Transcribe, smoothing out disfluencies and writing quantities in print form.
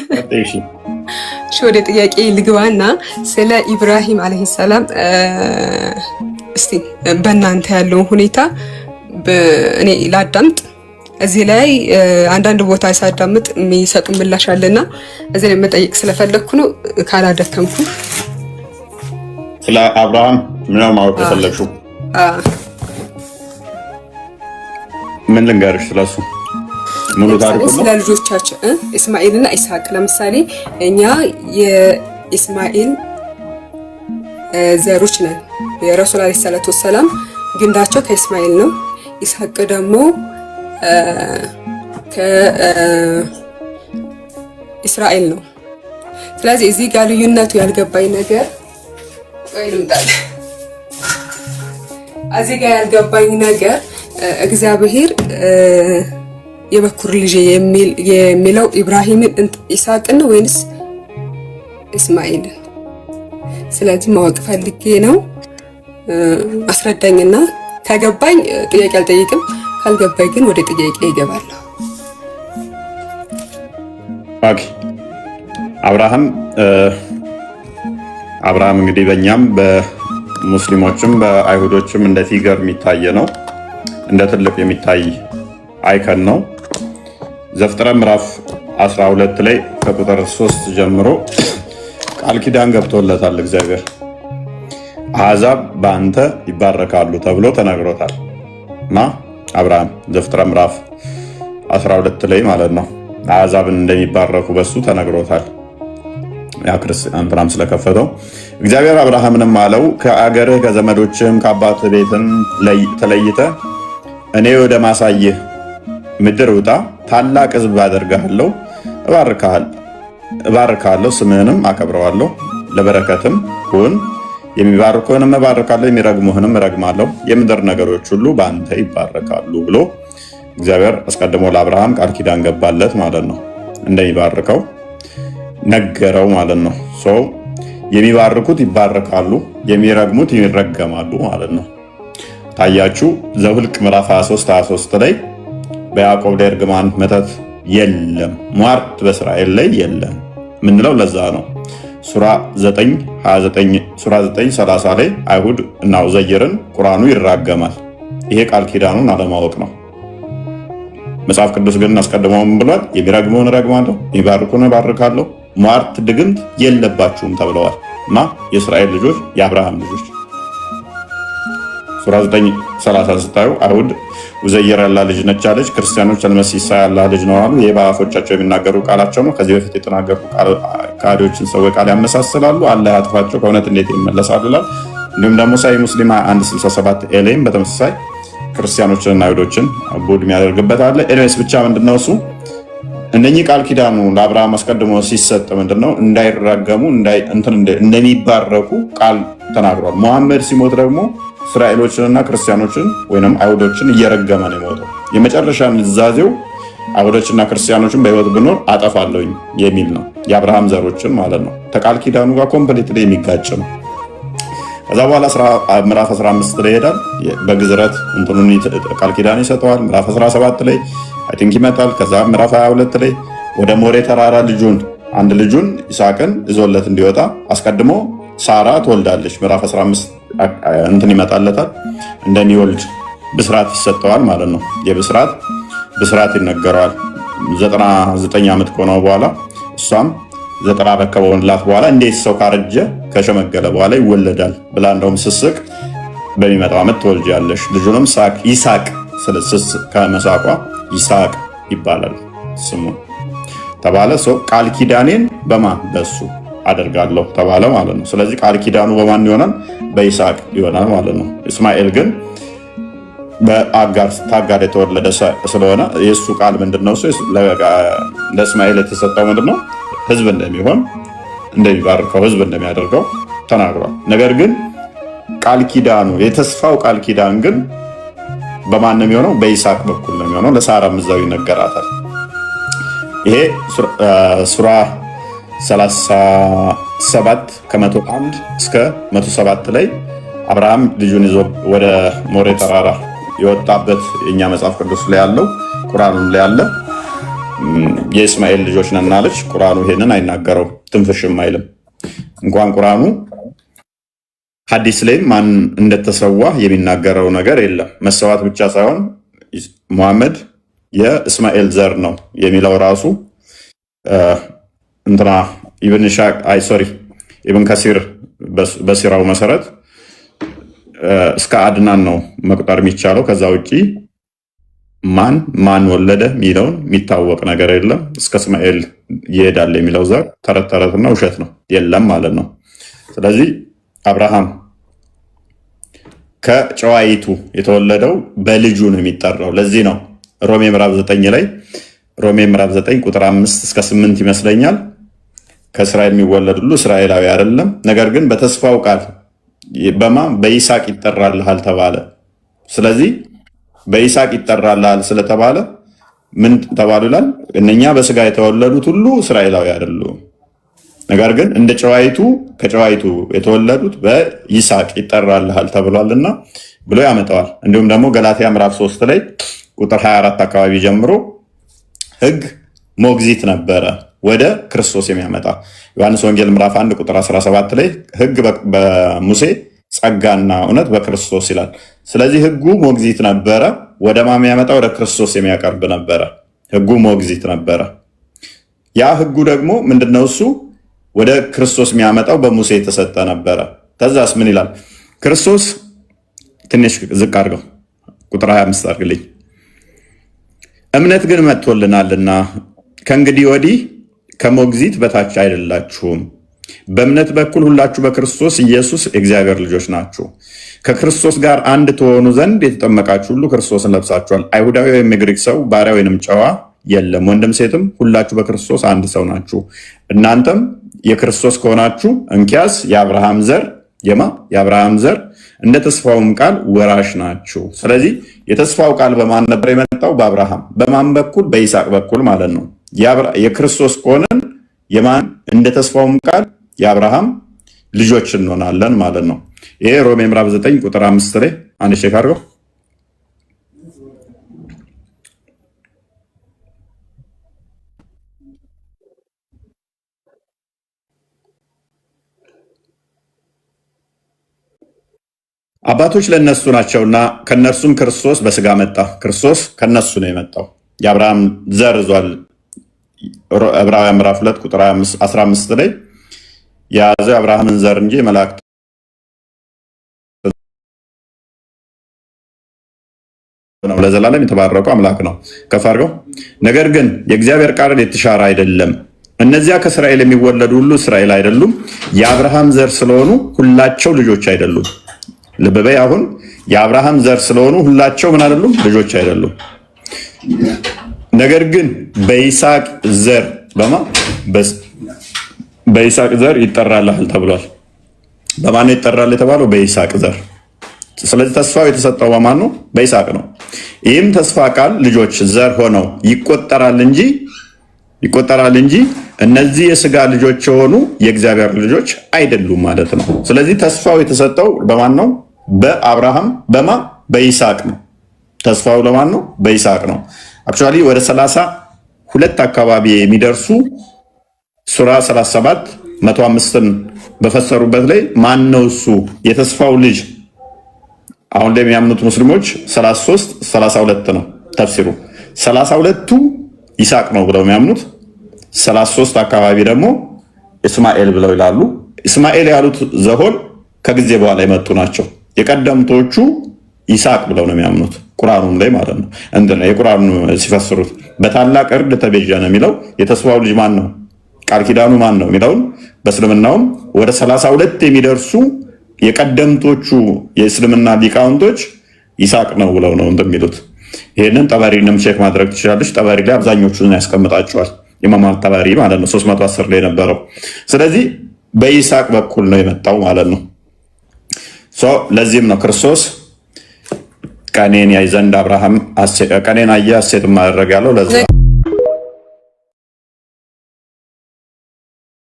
እሺ ወደ ጥያቄ ልግባና ስለ ኢብራሂም አለይሂ ሰላም እስቲ በእናንተ ያለው ሁኔታ እኔ ላዳምጥ። እዚህ ላይ አንዳንድ ቦታ ሳዳምጥ የሚሰጡ ምላሽ አለና እዚህ ላይ መጠየቅ ስለፈለኩ ነው ካላደከምኩ። ስለ አብርሃም ምንም ማወቅ ፈለግሽው? ምን ልንገርሽ ስለሱ? ሙሉ ታሪኩ ስለ ልጆቻቸው እስማኤልና ኢስሐቅ። ለምሳሌ እኛ የእስማኤል ዘሮች ነን። የረሱል አለይሂ ሰላቱ ወሰላም ግንዳቸው ከእስማኤል ነው። ኢስሐቅ ደግሞ ከእስራኤል ነው። ስለዚህ እዚህ ጋር ልዩነቱ ያልገባኝ ነገር እዚህ ጋር ያልገባኝ ነገር እግዚአብሔር የበኩር ልጅ የሚለው ኢብራሂምን ኢስሐቅን ነው ወይንስ እስማኤልን? ስለዚህ ማወቅ ፈልጌ ነው። አስረዳኝና ከገባኝ ጥያቄ አልጠይቅም፣ ካልገባኝ ግን ወደ ጥያቄ ይገባለሁ። ኦኬ። አብርሃም እንግዲህ በእኛም በሙስሊሞችም በአይሁዶችም እንደ ፊገር የሚታይ ነው፣ እንደ ትልቅ የሚታይ አይከን ነው። ዘፍጥረት ምዕራፍ 12 ላይ ከቁጥር 3 ጀምሮ ቃል ኪዳን ገብቶለታል እግዚአብሔር። አሕዛብ በአንተ ይባረካሉ ተብሎ ተነግሮታል እና አብርሃም ዘፍጥረት ምዕራፍ 12 ላይ ማለት ነው አሕዛብን እንደሚባረኩ በሱ ተነግሮታል። ያ ክርስቲያን ስለከፈተው እግዚአብሔር አብርሃምንም አለው ከአገርህ ከዘመዶችም ከአባት ቤትም ተለይተ እኔ ወደ ማሳይህ ምድር ውጣ፣ ታላቅ ሕዝብ አደርግሃለሁ፣ እባርካለሁ፣ ስምህንም አከብረዋለሁ፣ ለበረከትም ሁን። የሚባርኩህንም እባርካለሁ፣ የሚረግሙህንም እረግማለሁ፣ የምድር ነገሮች ሁሉ በአንተ ይባረካሉ ብሎ እግዚአብሔር አስቀድሞ ለአብርሃም ቃል ኪዳን ገባለት ማለት ነው። እንደሚባርከው ነገረው ማለት ነው። የሚባርኩት ይባረካሉ፣ የሚረግሙት ይረገማሉ ማለት ነው። ታያችሁ ዘኍልቍ ምዕራፍ 23 ላይ በያዕቆብ ላይ እርግማን መተት የለም፣ ሟርት በእስራኤል ላይ የለም ምንለው ለዛ ነው። ሱራ 9:30 ላይ አይሁድ እና ዑዘይርን ቁርአኑ ይራገማል። ይሄ ቃል ኪዳኑን አለማወቅ ነው። መጽሐፍ ቅዱስ ግን አስቀድሞም ብሏል፣ የሚረግመውን እረግማለሁ፣ የሚባርኩን እባርካለሁ፣ ሟርት ድግምት የለባችሁም ተብለዋል እና የእስራኤል ልጆች የአብርሃም ልጆች ሱራ 9:30 ስታዩ አይሁድ ዑዘይር ያላ ልጅ ነች አለች፣ ክርስቲያኖች አልመሲህ ኢሳ ያላ ልጅ ነው አሉ። ይሄ በአፋቸው የሚናገሩ ቃላቸው ነው። ከዚህ በፊት የተናገሩ ካዲዎችን ሰዎች ቃል ያመሳስላሉ። አላህ ያጥፋቸው ከእውነት እንዴት ይመለሳሉ ይላል። እንዲሁም ደግሞ ሳሂህ ሙስሊም 167 ኤሌም በተመሳሳይ ክርስቲያኖችንና አይሁዶችን ቡድ የሚያደርግበት አለ። ኤሌስ ብቻ ምንድነው እሱ እነኚህ ቃል ኪዳኑ ለአብርሃም አስቀድሞ ሲሰጥ ምንድነው እንዳይራገሙ እንደሚባረኩ ቃል ተናግሯል። መሐመድ ሲሞት ደግሞ እስራኤሎችንና ክርስቲያኖችን ወይም አይሁዶችን እየረገመ ነው የሞተው። የመጨረሻ ንዛዜው አይሁዶችና ክርስቲያኖችን በህይወት ብኖር አጠፋለሁኝ የሚል ነው። የአብርሃም ዘሮችን ማለት ነው። ከቃል ኪዳኑ ጋር ኮምፕሊትሊ የሚጋጭ ነው። ከዛ በኋላ ምዕራፍ 15 ላይ ይሄዳል። በግዝረት ቃል ኪዳን ይሰጠዋል። ምዕራፍ 17 ላይ አይ ቲንክ ይመጣል። ከዛ ምዕራፍ 22 ላይ ወደ ሞሬ ተራራ አንድ ልጁን ይስሐቅን ይዞለት እንዲወጣ አስቀድሞ ሳራ ትወልዳለች። ምዕራፍ 15 ይመጣለታል። እንደሚወልድ ብስራት ይሰጠዋል ማለት ነው። ብስራት ይነገረዋል። 99 ዓመት ከሆነው በኋላ እሷም 90 ከሆነላት በኋላ እንዴት ሰው ካረጀ ከሸመገለ በኋላ ይወለዳል ብላ እንደውም ስስቅ በሚመጣው ዓመት ትወልጃለሽ፣ ልጁንም ይስሐቅ ከመሳቋ ይስሐቅ ይባላል ስሙ ተባለ። ሰው ቃል ኪዳኔን በሱ አደርጋለሁ ተባለ ማለት ነው። ስለዚህ ቃል ኪዳኑ በማን ይሆናል? በይስሐቅ ይሆናል ማለት ነው። እስማኤል ግን ከአጋር የተወለደ ስለሆነ የእሱ ቃል ምንድነው? ለእስማኤል የተሰጠው ምንድነው? ህዝብ እንደሚሆን እንደሚባርከው ህዝብ እንደሚያደርገው ተናግሯል። ነገር ግን ቃል ኪዳኑ የተስፋው ቃል ኪዳን ግን በማን ነው የሚሆነው? በይስሐቅ በኩል ነው የሚሆነው። ለሳራም እዛው ይነገራታል። ይሄ ሱራ 37 ከ101 እስከ 107 ላይ አብርሃም ልጁን ይዞ ወደ ሞሬ ተራራ የወጣበት የኛ መጽሐፍ ቅዱስ ላይ ያለው ቁርአኑም ላይ ያለ የእስማኤል ልጆች ነን አለች። ቁርአኑ ይሄንን አይናገረው፣ ትንፍሽም አይልም። እንኳን ቁርአኑ ሐዲስ ላይም ማን እንደተሰዋ የሚናገረው ነገር የለም። መሰዋት ብቻ ሳይሆን ሙሐመድ የእስማኤል ዘር ነው የሚለው ራሱ እንትና ኢብን ከሲር በሲራው መሰረት እስከ አድናን ነው መቁጠር የሚቻለው። ከዛ ውጪ ማን ወለደ የሚለውን የሚታወቅ ነገር የለም። እስከ እስማኤል ይሄዳል የሚለው ዘር ተረት ተረትና ውሸት ነው፣ የለም ማለት ነው። ስለዚህ አብርሃም ከጨዋይቱ የተወለደው በልጁ ነው የሚጠራው። ለዚህ ነው ሮሜ ምዕራፍ 9 ላይ ሮሜ ምዕራፍ 9 ቁጥር 5 እስከ 8 ይመስለኛል ከእስራኤል የሚወለድ ሁሉ እስራኤላዊ አይደለም፣ ነገር ግን በተስፋው ቃል በይስሐቅ ይጠራልሃል ተባለ። ስለዚህ በይስሐቅ ይጠራልሃል ስለተባለ ምን ተባሉ ይላል? እነኛ በስጋ የተወለዱት ሁሉ እስራኤላዊ አይደሉም፣ ነገር ግን እንደ ከጨዋይቱ የተወለዱት በይስሐቅ ይጠራልሃል ተብሏልና ብሎ ያመጣዋል። እንዲሁም ደግሞ ገላትያ ምዕራፍ 3 ላይ ቁጥር 24 አካባቢ ጀምሮ ሕግ ሞግዚት ነበረ ወደ ክርስቶስ የሚያመጣ። ዮሐንስ ወንጌል ምዕራፍ 1 ቁጥር 17 ላይ ሕግ በሙሴ ጸጋና እውነት በክርስቶስ ይላል። ስለዚህ ሕጉ ሞግዚት ነበረ፣ ወደ ማን የሚያመጣ? ወደ ክርስቶስ የሚያቀርብ ነበረ። ሕጉ ሞግዚት ነበረ። ያ ሕጉ ደግሞ ምንድነው? እሱ ወደ ክርስቶስ የሚያመጣው በሙሴ የተሰጠ ነበረ። ከዛስ ምን ይላል? ክርስቶስ ትንሽ ዝቅ አድርገው ቁጥር 25 አድርግልኝ። እምነት ግን መጥቶልናልና ከእንግዲህ ወዲህ ከሞግዚት በታች አይደላችሁም። በእምነት በኩል ሁላችሁ በክርስቶስ ኢየሱስ የእግዚአብሔር ልጆች ናችሁ። ከክርስቶስ ጋር አንድ ትሆኑ ዘንድ የተጠመቃችሁ ሁሉ ክርስቶስን ለብሳችኋል። አይሁዳዊ ወይም የግሪክ ሰው፣ ባሪያ ወይንም ጨዋ የለም፣ ወንድም ሴትም፣ ሁላችሁ በክርስቶስ አንድ ሰው ናችሁ። እናንተም የክርስቶስ ከሆናችሁ እንኪያስ የአብርሃም ዘር የአብርሃም ዘር እንደ ተስፋውም ቃል ወራሽ ናችሁ። ስለዚህ የተስፋው ቃል በማን ነበር የመጣው? በአብርሃም። በማን በኩል? በይስሐቅ በኩል ማለት ነው። የክርስቶስ ከሆነን የማን እንደ ተስፋውም ቃል የአብርሃም ልጆች እንሆናለን ማለት ነው። ይሄ ሮሜ ምዕራፍ 9 ቁጥር 5 ላይ አንድ ሼክ አድርገው። አባቶች ለነሱ ናቸውና ከነርሱም ክርስቶስ በስጋ መጣ። ክርስቶስ ከነሱ ነው የመጣው። የአብርሃም ዘር ይዟል። ዕብራውያን ምዕራፍ 2 ቁጥር 15 ላይ የያዘው የአብርሃምን ዘር እንጂ መላእክት ነው። ለዘላለም የተባረከ አምላክ ነው። ከፍ አድርገው። ነገር ግን የእግዚአብሔር ቃል የተሻረ አይደለም። እነዚያ ከእስራኤል የሚወለዱ ሁሉ እስራኤል አይደሉም፣ የአብርሃም ዘር ስለሆኑ ሁላቸው ልጆች አይደሉም። ልብ በይ። አሁን የአብርሃም ዘር ስለሆኑ ሁላቸው ምን አይደሉም? ልጆች አይደሉም። ነገር ግን በይስሐቅ ዘር በይስሐቅ ዘር ይጠራልሃል ተብሏል። በማን ይጠራል የተባለው? በይስሐቅ ዘር። ስለዚህ ተስፋው የተሰጠው በማን ነው? በይስሐቅ ነው። ይህም ተስፋ ቃል ልጆች ዘር ሆነው ይቆጠራል እንጂ እነዚህ የስጋ ልጆች የሆኑ የእግዚአብሔር ልጆች አይደሉም ማለት ነው። ስለዚህ ተስፋው የተሰጠው በማን ነው? በአብርሃም በይስሐቅ ነው። ተስፋው ለማን ነው? በይስሐቅ ነው። አክቹዋሊ ወደ 32 አካባቢ የሚደርሱ ሱራ 37 105ን በፈሰሩበት ላይ ማን ነው እሱ የተስፋው ልጅ? አሁን ላይ የሚያምኑት ሙስሊሞች 33 32 ነው ተፍሲሩ። 32ቱ ይስሐቅ ነው ብለው የሚያምኑት፣ 33 አካባቢ ደግሞ እስማኤል ብለው ይላሉ። እስማኤል ያሉት ዘሆን ከጊዜ በኋላ የመጡ ናቸው። የቀደምቶቹ ይስሐቅ ብለው ነው የሚያምኑት፣ ቁርአኑም ላይ ማለት ነው። እንትን የቁርአኑ ሲፈስሩት በታላቅ እርድ ተቤዠ ነው የሚለው። የተስፋው ልጅ ማን ነው? ቃል ኪዳኑ ማን ነው የሚለውን በእስልምናውም ወደ 32 የሚደርሱ የቀደምቶቹ የእስልምና ሊቃውንቶች ይስሐቅ ነው ብለው ነው እንደሚሉት። ይሄንን ጠበሪንም ቼክ ማድረግ ትችላለች። ጠበሪ ላይ አብዛኞቹን ያስቀምጣቸዋል። ኢማም ጠበሪ ማለት ነው 310 ላይ የነበረው። ስለዚህ በይስሐቅ በኩል ነው የመጣው ማለት ነው። ለዚህም ነው ክርስቶስ ቀኔን ያይ ዘንድ ቀኔን አየ ሐሴትም አደረገ ያለው ለዛ